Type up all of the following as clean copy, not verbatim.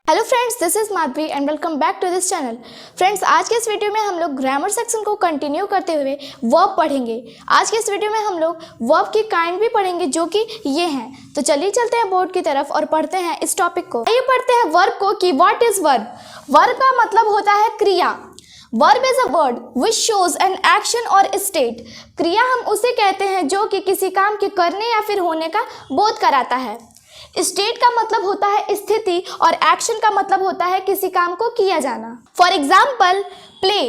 Hello friends, this is Madhavi and welcome back to this channel. Friends, आज के इस video में हम लोग ग्रामर सेक्शन को कंटिन्यू करते हुए वर्ब पढ़ेंगे। आज के इस वीडियो में हम लोग वर्ब की काइंड भी पढ़ेंगे, जो कि ये हैं। तो चलिए चलते हैं बोर्ड की तरफ और पढ़ते हैं इस टॉपिक को। आइए पढ़ते हैं वर्ब को कि व्हाट इज वर्ब। वर्ब का मतलब होता है क्रिया। Verb is a word which shows an action और स्टेट। क्रिया हम उसे कहते हैं जो कि किसी काम के करने या फिर होने का बोध कराता है। स्टेट का मतलब होता है स्थिति और एक्शन का मतलब होता है किसी काम को किया जाना। For example, play.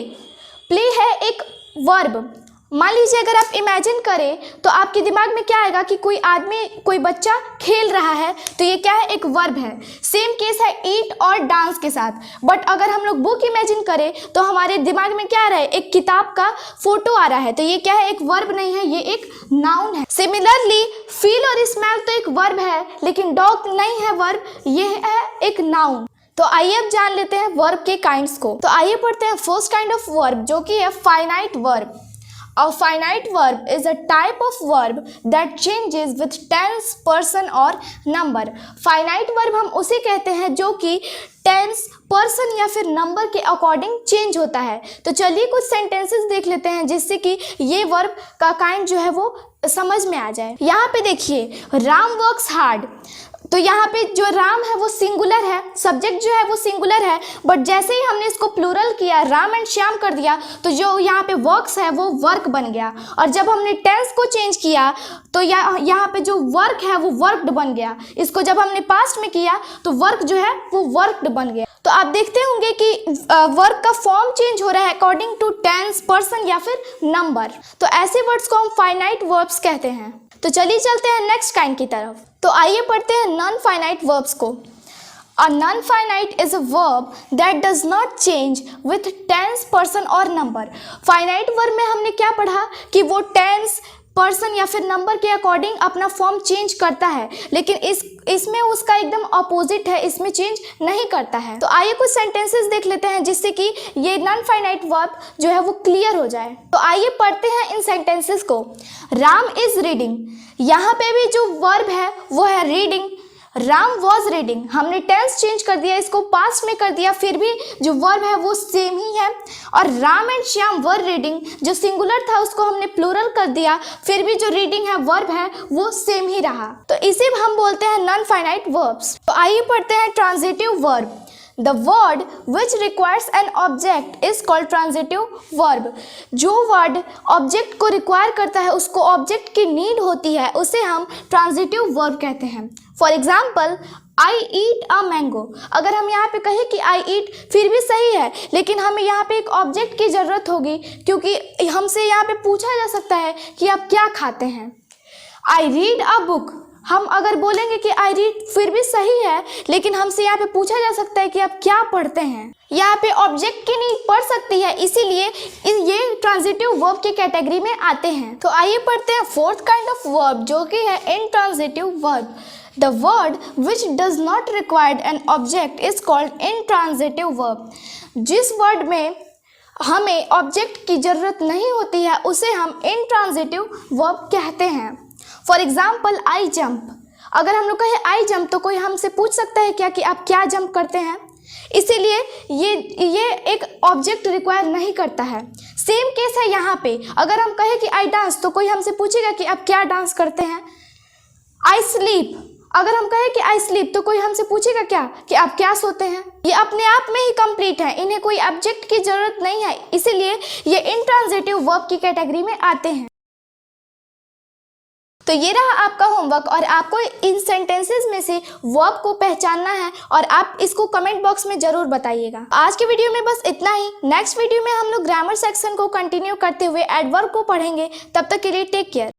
प्ले है एक वर्ब। मान लीजिए अगर आप इमेजिन करें तो आपके दिमाग में क्या आएगा कि कोई आदमी, कोई बच्चा खेल रहा है, तो ये क्या है, एक वर्ब है। सेम केस है ईट और डांस के साथ। बट अगर हम लोग बुक इमेजिन करें तो हमारे दिमाग में क्या आ रहा है, एक किताब का फोटो आ रहा है, तो ये क्या है, एक वर्ब नहीं है, ये एक नाउन है। सिमिलरली फील और स्मेल तो एक वर्ब है, लेकिन डॉग नहीं है वर्ब, ये है एक नाउन। तो आइए अब जान लेते हैं वर्ब के काइंड्स को। तो आइए पढ़ते हैं फर्स्ट काइंड ऑफ वर्ब, जो कि है finite verb. A finite verb is a type of verb that changes with tense, person और number. Finite verb हम उसे कहते हैं जो कि tense, person या फिर number के अकॉर्डिंग चेंज होता है। तो चलिए कुछ सेंटेंसेस देख लेते हैं जिससे कि ये वर्ब का काइंड जो है वो समझ में आ जाए। यहाँ पे देखिए, राम वर्क्स हार्ड। तो यहाँ पे जो राम है वो सिंगुलर है, सब्जेक्ट जो है वो सिंगुलर है, बट जैसे ही हमने इसको प्लूरल किया, राम एंड श्याम कर दिया, तो जो यहाँ पे वर्क्स है वो वर्क बन गया। और जब हमने टेंस को चेंज किया तो यहाँ पे जो वर्क है वो वर्कड बन गया। इसको जब हमने पास्ट में किया तो वर्क जो है वो वर्कड बन गया। तो आप देखते होंगे कि वर्क का फॉर्म चेंज हो रहा है अकॉर्डिंग टू टेंस, पर्सन या फिर नंबर। तो ऐसे वर्ड्स को हम फाइनाइट वर्ब्स कहते हैं। तो चलिए चलते हैं नेक्स्ट काइंड की तरफ। तो आइए पढ़ते हैं नॉन फाइनाइट वर्ब्स को। A non-finite is a verb that does not change with tense, person और number. Finite verb में हमने क्या पढ़ा कि वो tense, पर्सन या फिर नंबर के अकॉर्डिंग अपना फॉर्म चेंज करता है, लेकिन इसमें उसका एकदम अपोजिट है, इसमें चेंज नहीं करता है। तो आइए कुछ सेंटेंसेस देख लेते हैं जिससे कि ये नॉन फाइनाइट वर्ब जो है वो क्लियर हो जाए। तो आइए पढ़ते हैं इन सेंटेंसेस को। Ram is reading. यहाँ पे भी जो वर्ब है वो है रीडिंग। राम वॉज रीडिंग, हमने टेंस चेंज कर दिया, इसको पास्ट में कर दिया, फिर भी जो वर्ब है वो सेम ही है। और Ram and Shyam were reading, जो सिंगुलर था उसको हमने प्लूरल कर दिया, फिर भी जो रीडिंग है वर्ब है वो सेम ही रहा। तो इसे हम बोलते हैं नॉन फाइनाइट वर्ब्स। तो आइए पढ़ते हैं transitive verb. The word which requires an object is called transitive verb. जो वर्ड ऑब्जेक्ट को रिक्वायर करता है, उसको ऑब्जेक्ट की नीड होती है, उसे हम ट्रांजिटिव वर्ब कहते हैं। For example, I eat a mango. अगर हम यहाँ पे कहें कि आई ईट, फिर भी सही है, लेकिन हमें यहाँ पे एक ऑब्जेक्ट की ज़रूरत होगी, क्योंकि हमसे यहाँ पे पूछा जा सकता है कि आप क्या खाते हैं। आई रीड अ बुक, हम अगर बोलेंगे कि आई रीड, फिर भी सही है, लेकिन हमसे यहाँ पे पूछा जा सकता है कि आप क्या पढ़ते हैं। यहाँ पे ऑब्जेक्ट की नीड पड़ सकती है, इसीलिए ये ट्रांजिटिव वर्ब की कैटेगरी में आते हैं। तो आइए पढ़ते हैं फोर्थ काइंड ऑफ वर्ब, जो कि है intransitive verb. The word which does not required an object is called intransitive verb. जिस वर्ड में हमें ऑब्जेक्ट की जरूरत नहीं होती है उसे हम इंट्रांजिटिव वर्ब कहते हैं। For example, I jump. अगर हम लोग कहें आई जंप तो कोई हमसे पूछ सकता है क्या कि आप क्या जंप करते हैं, इसीलिए ये एक ऑब्जेक्ट रिक्वायर नहीं करता है। सेम केस है यहाँ पे, अगर हम कहें कि आई डांस तो कोई हमसे पूछेगा कि आप क्या डांस करते हैं। आई स्लीप, अगर हम कहें कि आई स्लीप तो कोई हमसे पूछेगा क्या कि आप क्या सोते हैं। ये अपने आप में ही कंप्लीट है, इन्हें कोई ऑब्जेक्ट की जरूरत नहीं है, इसीलिए ये इंट्रांजिटिव वर्ब की कैटेगरी में आते हैं। तो ये रहा आपका होमवर्क, और आपको इन सेंटेंसेस में से वर्ब को पहचानना है और आप इसको कमेंट बॉक्स में जरूर बताइएगा। आज के वीडियो में बस इतना ही। नेक्स्ट वीडियो में हम लोग ग्रामर सेक्शन को कंटिन्यू करते हुए एडवर्ब को पढ़ेंगे। तब तक के लिए टेक केयर।